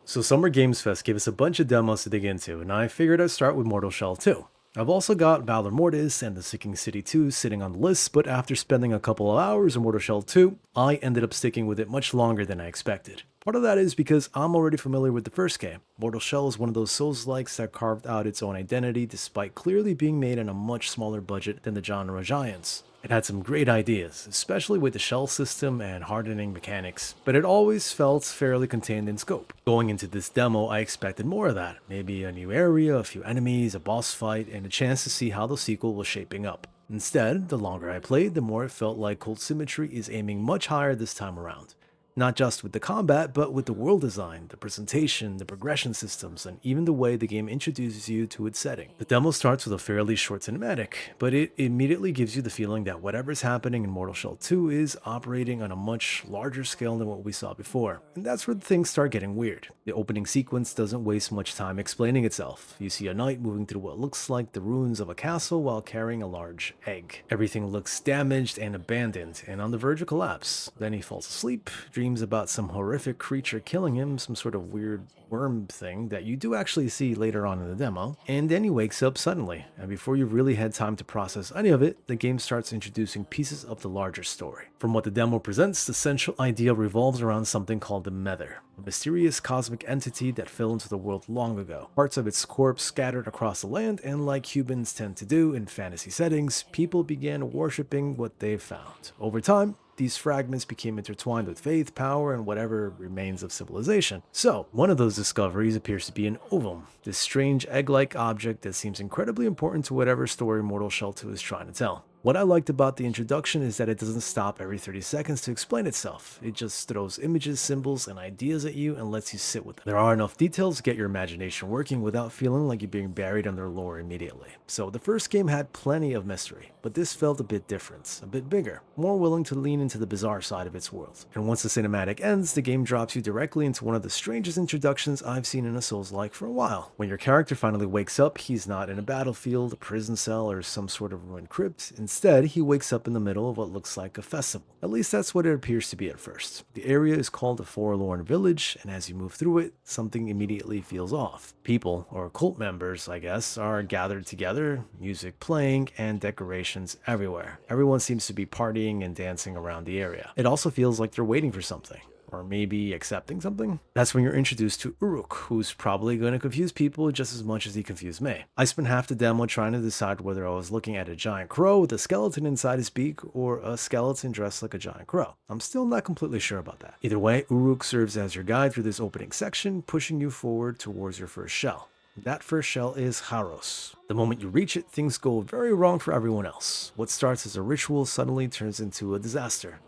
So Summer Games Fest gave us a bunch of demos to dig into, and I figured I'd start with Mortal Shell 2. I've also got Valor Mortis and The Sinking City 2 sitting on the list, but after spending a couple of hours in Mortal Shell 2, I ended up sticking with it much longer than I expected. Part of that is because I'm already familiar with the first game. Mortal Shell is one of those Soulslikes that carved out its own identity despite clearly being made on a much smaller budget than the genre giants. It had some great ideas, especially with the shell system and hardening mechanics, but it always felt fairly contained in scope. Going into this demo, I expected more of that. Maybe a new area, a few enemies, a boss fight, and a chance to see how the sequel was shaping up. Instead, the longer I played, the more it felt like Cold Symmetry is aiming much higher this time around. Not just with the combat, but with the world design, the presentation, the progression systems, and even the way the game introduces you to its setting. The demo starts with a fairly short cinematic, but it immediately gives you the feeling that whatever's happening in Mortal Shell 2 is operating on a much larger scale than what we saw before. And that's where things start getting weird. The opening sequence doesn't waste much time explaining itself. You see a knight moving through what looks like the ruins of a castle while carrying a large egg. Everything looks damaged and abandoned, and on the verge of collapse. Then he falls asleep, dreams about some horrific creature killing him, some sort of weird worm thing that you do actually see later on in the demo, and then he wakes up suddenly, and before you really had time to process any of it, the game starts introducing pieces of the larger story. From what the demo presents, the central idea revolves around something called the Mether, a mysterious cosmic entity that fell into the world long ago. Parts of its corpse scattered across the land, and like humans tend to do in fantasy settings, people began worshipping what they found. Over time, these fragments became intertwined with faith, power, and whatever remains of civilization. So, one of those discoveries appears to be an ovum, this strange egg-like object that seems incredibly important to whatever story Mortal Shell 2 is trying to tell. What I liked about the introduction is that it doesn't stop every 30 seconds to explain itself. It just throws images, symbols, and ideas at you and lets you sit with them. There are enough details to get your imagination working without feeling like you're being buried under lore immediately. So the first game had plenty of mystery, but this felt a bit different, a bit bigger, more willing to lean into the bizarre side of its world. And once the cinematic ends, the game drops you directly into one of the strangest introductions I've seen in a Souls-like for a while. When your character finally wakes up, he's not in a battlefield, a prison cell, or some sort of ruined crypt. Instead, he wakes up in the middle of what looks like a festival. At least that's what it appears to be at first. The area is called the Forlorn Village, and as you move through it, something immediately feels off. People, or cult members, I guess, are gathered together, music playing, and decorations everywhere. Everyone seems to be partying and dancing around the area. It also feels like they're waiting for something. Or maybe accepting something? That's when you're introduced to Uruk, who's probably going to confuse people just as much as he confused me. I spent half the demo trying to decide whether I was looking at a giant crow with a skeleton inside his beak or a skeleton dressed like a giant crow. I'm still not completely sure about that. Either way, Uruk serves as your guide through this opening section, pushing you forward towards your first shell. That first shell is Haros. The moment you reach it, things go very wrong for everyone else. What starts as a ritual suddenly turns into a disaster.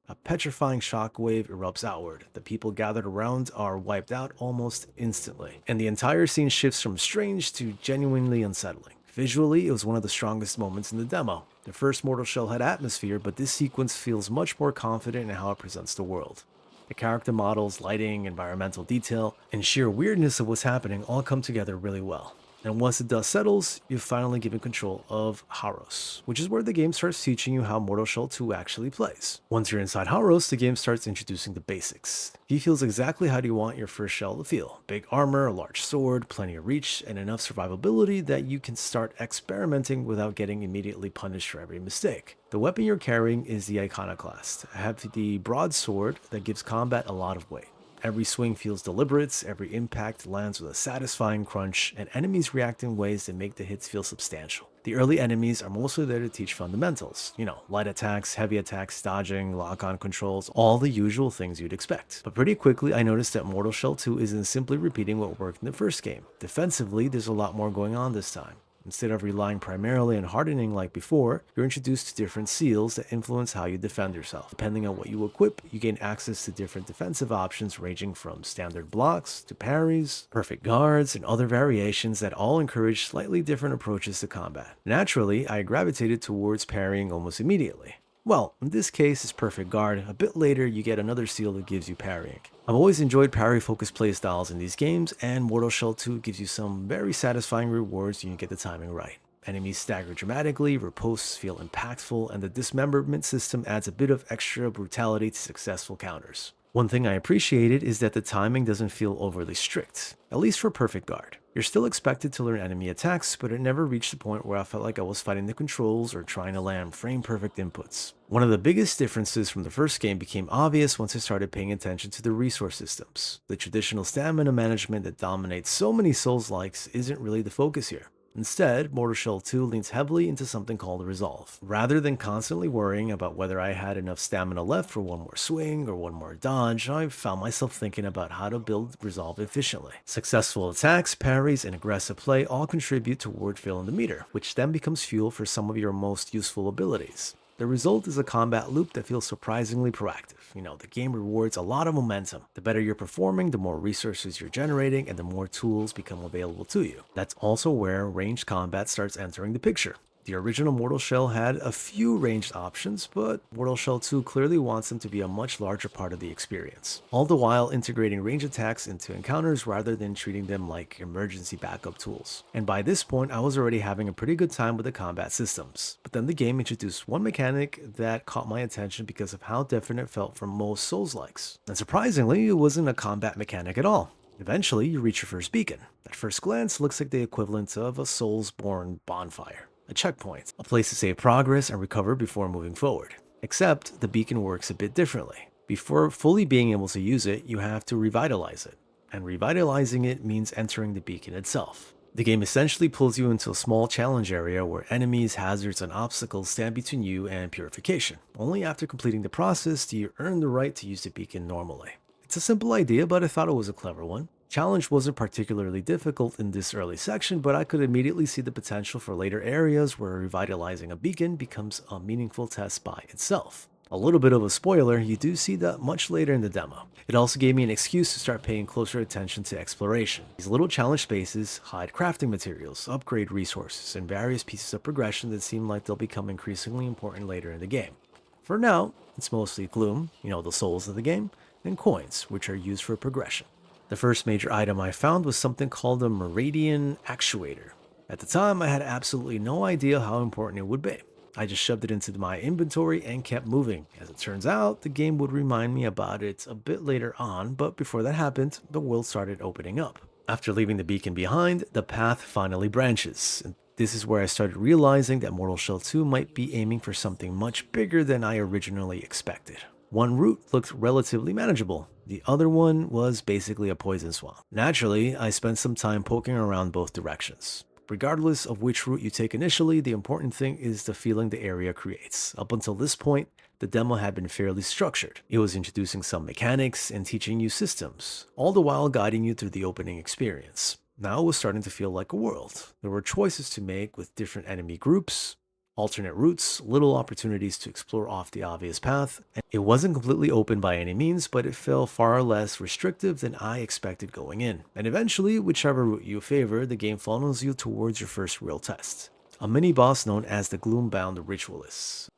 A petrifying shockwave erupts outward. The people gathered around are wiped out almost instantly, and the entire scene shifts from strange to genuinely unsettling. Visually, it was one of the strongest moments in the demo. The first Mortal Shell had atmosphere, but this sequence feels much more confident in how it presents the world. The character models, lighting, environmental detail, and sheer weirdness of what's happening all come together really well. And once the dust settles, you've finally given control of Haros, which is where the game starts teaching you how Mortal Shell 2 actually plays. Once you're inside Haros, the game starts introducing the basics. He feels exactly how you want your first shell to feel. Big armor, a large sword, plenty of reach, and enough survivability that you can start experimenting without getting immediately punished for every mistake. The weapon you're carrying is the Iconoclast, a hefty broadsword that gives combat a lot of weight. Every swing feels deliberate, every impact lands with a satisfying crunch, and enemies react in ways that make the hits feel substantial. The early enemies are mostly there to teach fundamentals, light attacks, heavy attacks, dodging, lock-on controls, all the usual things you'd expect. But pretty quickly I noticed that Mortal Shell 2 isn't simply repeating what worked in the first game. Defensively, there's a lot more going on this time. Instead of relying primarily on hardening like before, you're introduced to different seals that influence how you defend yourself. Depending on what you equip, you gain access to different defensive options ranging from standard blocks to parries, perfect guards, and other variations that all encourage slightly different approaches to combat. Naturally, I gravitated towards parrying almost immediately. Well, in this case, it's perfect guard. A bit later, you get another seal that gives you parrying. I've always enjoyed parry-focused playstyles in these games, and Mortal Shell 2 gives you some very satisfying rewards when you get the timing right. Enemies stagger dramatically, riposts feel impactful, and the dismemberment system adds a bit of extra brutality to successful counters. One thing I appreciated is that the timing doesn't feel overly strict, at least for Perfect Guard. You're still expected to learn enemy attacks, but it never reached the point where I felt like I was fighting the controls or trying to land frame-perfect inputs. One of the biggest differences from the first game became obvious once I started paying attention to the resource systems. The traditional stamina management that dominates so many Souls-likes isn't really the focus here. Instead, Mortal Shell 2 leans heavily into something called Resolve. Rather than constantly worrying about whether I had enough stamina left for one more swing or one more dodge, I found myself thinking about how to build Resolve efficiently. Successful attacks, parries, and aggressive play all contribute toward filling the meter, which then becomes fuel for some of your most useful abilities. The result is a combat loop that feels surprisingly proactive. The game rewards a lot of momentum. The better you're performing, the more resources you're generating, and the more tools become available to you. That's also where ranged combat starts entering the picture. The original Mortal Shell had a few ranged options, but Mortal Shell 2 clearly wants them to be a much larger part of the experience, all the while integrating range attacks into encounters rather than treating them like emergency backup tools. And by this point, I was already having a pretty good time with the combat systems. But then the game introduced one mechanic that caught my attention because of how different it felt from most Souls-likes. And surprisingly, it wasn't a combat mechanic at all. Eventually, you reach your first beacon. At first glance, it looks like the equivalent of a Souls-born bonfire. A checkpoint, a place to save progress and recover before moving forward. Except, the beacon works a bit differently. Before fully being able to use it, you have to revitalize it. And revitalizing it means entering the beacon itself. The game essentially pulls you into a small challenge area where enemies, hazards, and obstacles stand between you and purification. Only after completing the process do you earn the right to use the beacon normally. It's a simple idea, but I thought it was a clever one. Challenge wasn't particularly difficult in this early section, but I could immediately see the potential for later areas where revitalizing a beacon becomes a meaningful test by itself. A little bit of a spoiler, you do see that much later in the demo. It also gave me an excuse to start paying closer attention to exploration. These little challenge spaces hide crafting materials, upgrade resources, and various pieces of progression that seem like they'll become increasingly important later in the game. For now, it's mostly gloom, the souls of the game, and coins, which are used for progression. The first major item I found was something called a Meridian Actuator. At the time, I had absolutely no idea how important it would be. I just shoved it into my inventory and kept moving. As it turns out, the game would remind me about it a bit later on, but before that happened, the world started opening up. After leaving the beacon behind, the path finally branches. And this is where I started realizing that Mortal Shell 2 might be aiming for something much bigger than I originally expected. One route looked relatively manageable. The other one was basically a poison swamp. Naturally, I spent some time poking around both directions. Regardless of which route you take initially, the important thing is the feeling the area creates. Up until this point, the demo had been fairly structured. It was introducing some mechanics and teaching you systems, all the while guiding you through the opening experience. Now it was starting to feel like a world. There were choices to make with different enemy groups, alternate routes, little opportunities to explore off the obvious path. And it wasn't completely open by any means, but it felt far less restrictive than I expected going in. And eventually, whichever route you favor, the game funnels you towards your first real test. A mini-boss known as the Gloombound Ritualist.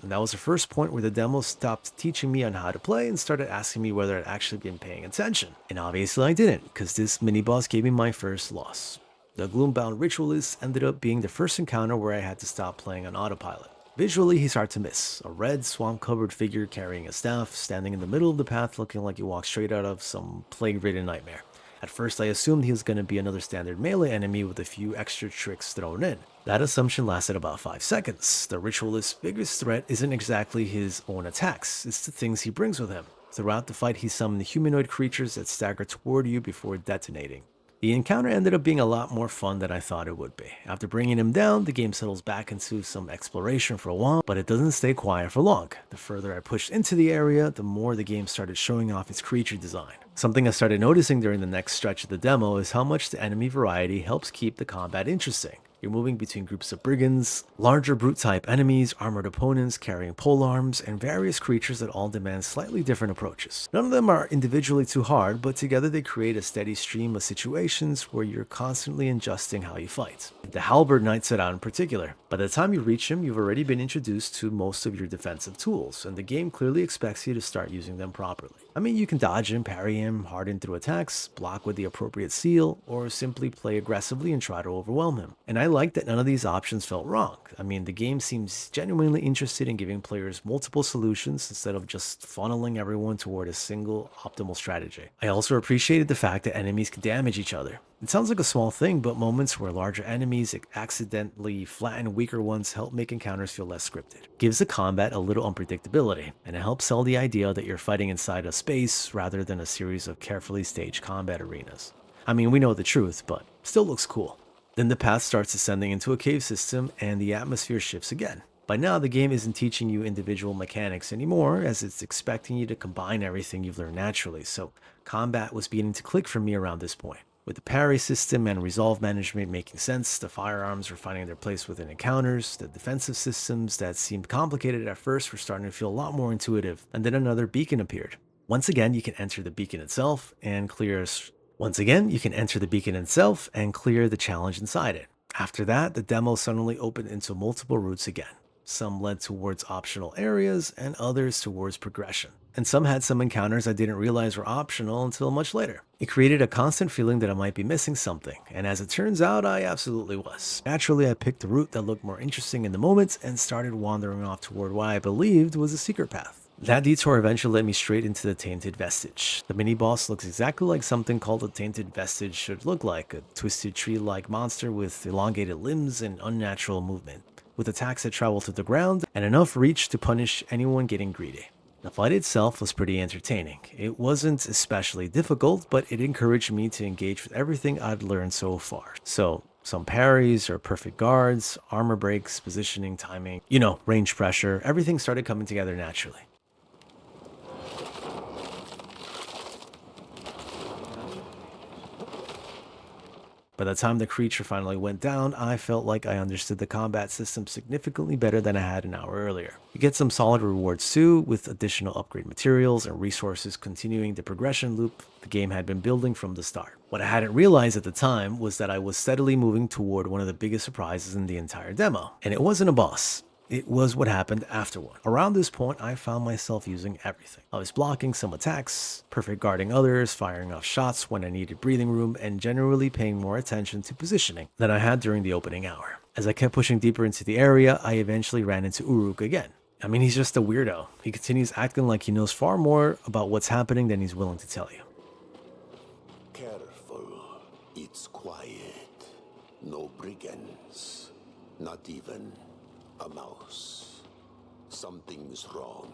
And that was the first point where the demo stopped teaching me on how to play and started asking me whether I'd actually been paying attention. And obviously I didn't, because this mini-boss gave me my first loss. The Gloombound Ritualist ended up being the first encounter where I had to stop playing on autopilot. Visually, he's hard to miss. A red, swamp-covered figure carrying a staff, standing in the middle of the path looking like he walked straight out of some plague-ridden nightmare. At first, I assumed he was going to be another standard melee enemy with a few extra tricks thrown in. That assumption lasted about 5 seconds. The Ritualist's biggest threat isn't exactly his own attacks, it's the things he brings with him. Throughout the fight, he summoned humanoid creatures that stagger toward you before detonating. The encounter ended up being a lot more fun than I thought it would be. After bringing him down, the game settles back into some exploration for a while, but it doesn't stay quiet for long. The further I pushed into the area, the more the game started showing off its creature design. Something I started noticing during the next stretch of the demo is how much the enemy variety helps keep the combat interesting. You're moving between groups of brigands, larger brute-type enemies, armored opponents carrying polearms, and various creatures that all demand slightly different approaches. None of them are individually too hard, but together they create a steady stream of situations where you're constantly adjusting how you fight. The Halberd Knight set out in particular. By the time you reach him, you've already been introduced to most of your defensive tools, and the game clearly expects you to start using them properly. I mean, you can dodge him, parry him, harden through attacks, block with the appropriate seal, or simply play aggressively and try to overwhelm him. And I like that none of these options felt wrong. I mean, the game seems genuinely interested in giving players multiple solutions instead of just funneling everyone toward a single optimal strategy. I also appreciated the fact that enemies can damage each other. It sounds like a small thing, but moments where larger enemies accidentally flatten weaker ones help make encounters feel less scripted. Gives the combat a little unpredictability, and it helps sell the idea that you're fighting inside a space rather than a series of carefully staged combat arenas. I mean, we know the truth, but still looks cool. Then the path starts descending into a cave system, and the atmosphere shifts again. By now, the game isn't teaching you individual mechanics anymore, as it's expecting you to combine everything you've learned naturally, so combat was beginning to click for me around this point. With the parry system and resolve management making sense, the firearms were finding their place within encounters, the defensive systems that seemed complicated at first were starting to feel a lot more intuitive, and then another beacon appeared. Once again, you can enter the beacon itself and clear the challenge inside it. After that, the demo suddenly opened into multiple routes again. Some led towards optional areas and others towards progression. And some had some encounters I didn't realize were optional until much later. It created a constant feeling that I might be missing something, and as it turns out, I absolutely was. Naturally, I picked the route that looked more interesting in the moment and started wandering off toward what I believed was a secret path. That detour eventually led me straight into the Tainted Vestige. The mini-boss looks exactly like something called a Tainted Vestige should look like, a twisted tree-like monster with elongated limbs and unnatural movement, with attacks that travel through the ground and enough reach to punish anyone getting greedy. The fight itself was pretty entertaining. It wasn't especially difficult, but it encouraged me to engage with everything I'd learned so far. So, some parries or perfect guards, armor breaks, positioning, timing, range pressure, everything started coming together naturally. By the time the creature finally went down, I felt like I understood the combat system significantly better than I had an hour earlier. You get some solid rewards too, with additional upgrade materials and resources continuing the progression loop the game had been building from the start. What I hadn't realized at the time was that I was steadily moving toward one of the biggest surprises in the entire demo, and it wasn't a boss. It was what happened afterward. Around this point, I found myself using everything. I was blocking some attacks, perfect guarding others, firing off shots when I needed breathing room, and generally paying more attention to positioning than I had during the opening hour. As I kept pushing deeper into the area, I eventually ran into Uruk again. I mean, he's just a weirdo. He continues acting like he knows far more about what's happening than he's willing to tell you. Careful. It's quiet. No brigands. Not even a mouse. Something's wrong.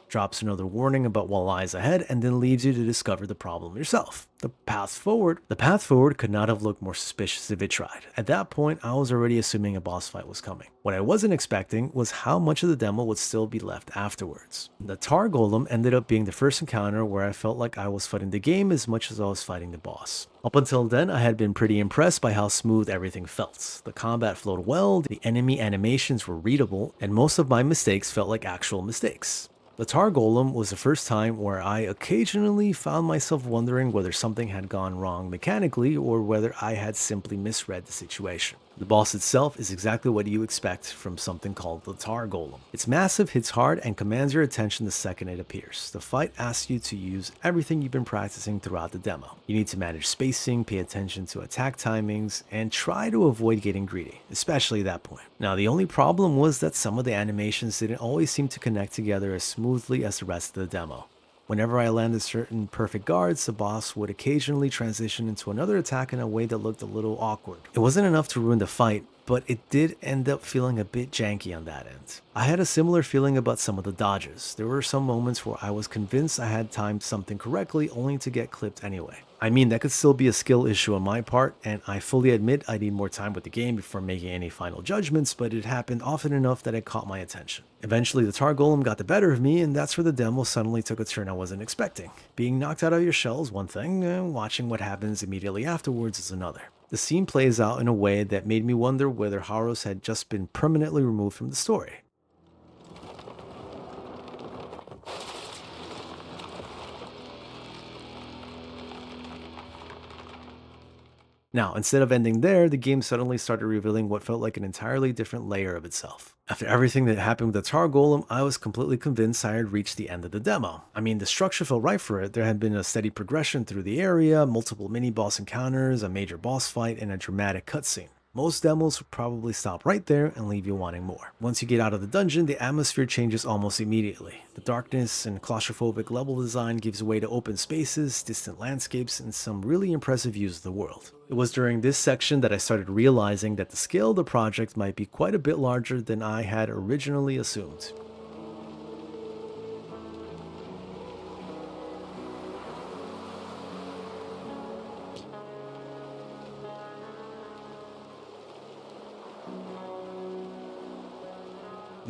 Drops another warning about what lies ahead and then leaves you to discover the problem yourself. The path forward could not have looked more suspicious if it tried. At that point, I was already assuming a boss fight was coming. What I wasn't expecting was how much of the demo would still be left afterwards. The Tar Golem ended up being the first encounter where I felt like I was fighting the game as much as I was fighting the boss. Up until then, I had been pretty impressed by how smooth everything felt. The combat flowed well, the enemy animations were readable, and most of my mistakes felt like actual mistakes. The Tar Golem was the first time where I occasionally found myself wondering whether something had gone wrong mechanically or whether I had simply misread the situation. The boss itself is exactly what you expect from something called the Tar Golem. It's massive, hits hard, and commands your attention the second it appears. The fight asks you to use everything you've been practicing throughout the demo. You need to manage spacing, pay attention to attack timings, and try to avoid getting greedy, especially at that point. Now, the only problem was that some of the animations didn't always seem to connect together as smoothly as the rest of the demo. Whenever I landed certain perfect guards, the boss would occasionally transition into another attack in a way that looked a little awkward. It wasn't enough to ruin the fight, but it did end up feeling a bit janky on that end. I had a similar feeling about some of the dodges. There were some moments where I was convinced I had timed something correctly only to get clipped anyway. I mean, that could still be a skill issue on my part, and I fully admit I need more time with the game before making any final judgments, but it happened often enough that it caught my attention. Eventually, the tar golem got the better of me, and that's where the demo suddenly took a turn I wasn't expecting. Being knocked out of your shell is one thing, and watching what happens immediately afterwards is another. The scene plays out in a way that made me wonder whether Haros had just been permanently removed from the story. Now, instead of ending there, the game suddenly started revealing what felt like an entirely different layer of itself. After everything that happened with the Tar Golem, I was completely convinced I had reached the end of the demo. I mean, the structure felt right for it. There had been a steady progression through the area, multiple mini-boss encounters, a major boss fight, and a dramatic cutscene. Most demos would probably stop right there and leave you wanting more. Once you get out of the dungeon, the atmosphere changes almost immediately. The darkness and claustrophobic level design gives way to open spaces, distant landscapes, and some really impressive views of the world. It was during this section that I started realizing that the scale of the project might be quite a bit larger than I had originally assumed.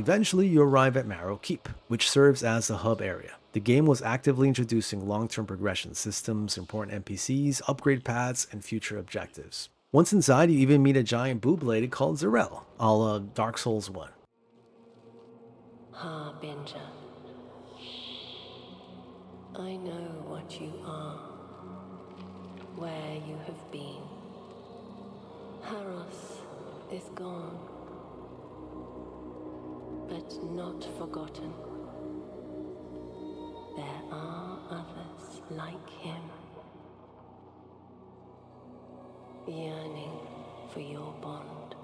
Eventually, you arrive at Marrow Keep, which serves as the hub area. The game was actively introducing long-term progression systems, important NPCs, upgrade paths, and future objectives. Once inside, you even meet a giant boob lady called Zarel, a la Dark Souls 1. Harbinger, I know what you are, where you have been. Haros is gone, but not forgotten. There are others like him, yearning for your bond.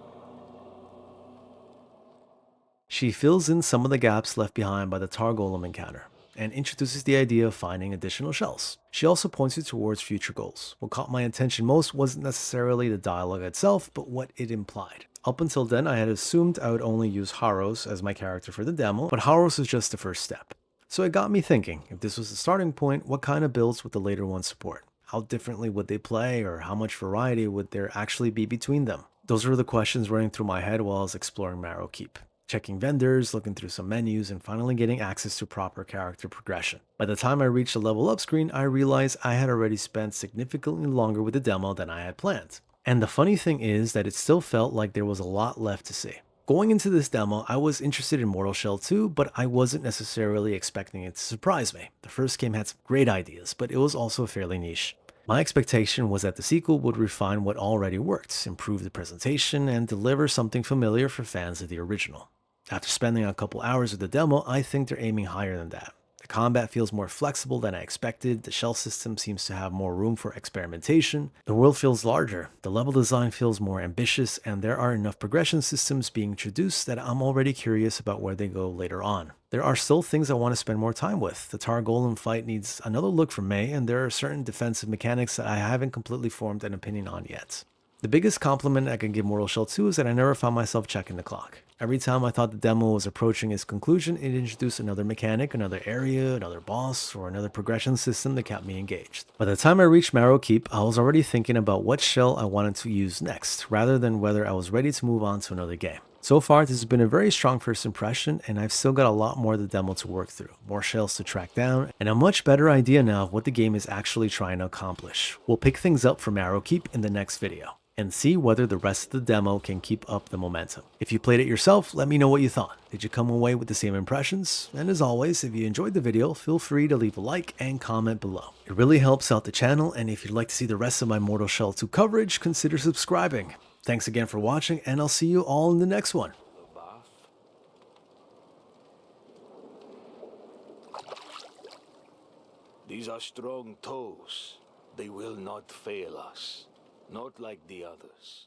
She fills in some of the gaps left behind by the Tar Golem encounter, and introduces the idea of finding additional shells. She also points you towards future goals. What caught my attention most wasn't necessarily the dialogue itself, but what it implied. Up until then, I had assumed I would only use Haros as my character for the demo, but Haros was just the first step. So it got me thinking, if this was the starting point, what kind of builds would the later ones support? How differently would they play, or how much variety would there actually be between them? Those were the questions running through my head while I was exploring Marrow Keep. Checking vendors, looking through some menus, and finally getting access to proper character progression. By the time I reached the level up screen, I realized I had already spent significantly longer with the demo than I had planned. And the funny thing is that it still felt like there was a lot left to see. Going into this demo, I was interested in Mortal Shell 2, but I wasn't necessarily expecting it to surprise me. The first game had some great ideas, but it was also fairly niche. My expectation was that the sequel would refine what already worked, improve the presentation, and deliver something familiar for fans of the original. After spending a couple hours with the demo, I think they're aiming higher than that. The combat feels more flexible than I expected, the shell system seems to have more room for experimentation, the world feels larger, the level design feels more ambitious, and there are enough progression systems being introduced that I'm already curious about where they go later on. There are still things I want to spend more time with. The Tar Golem fight needs another look from May, and there are certain defensive mechanics that I haven't completely formed an opinion on yet. The biggest compliment I can give Mortal Shell 2 is that I never found myself checking the clock. Every time I thought the demo was approaching its conclusion, it introduced another mechanic, another area, another boss, or another progression system that kept me engaged. By the time I reached Marrow Keep, I was already thinking about what shell I wanted to use next, rather than whether I was ready to move on to another game. So far, this has been a very strong first impression, and I've still got a lot more of the demo to work through, more shells to track down, and a much better idea now of what the game is actually trying to accomplish. We'll pick things up from Marrow Keep in the next video, and see whether the rest of the demo can keep up the momentum. If you played it yourself, let me know what you thought. Did you come away with the same impressions? And as always, if you enjoyed the video, feel free to leave a like and comment below. It really helps out the channel, and if you'd like to see the rest of my Mortal Shell 2 coverage, consider subscribing. Thanks again for watching, and I'll see you all in the next one. These are strong toes. They will not fail us. Not like the others.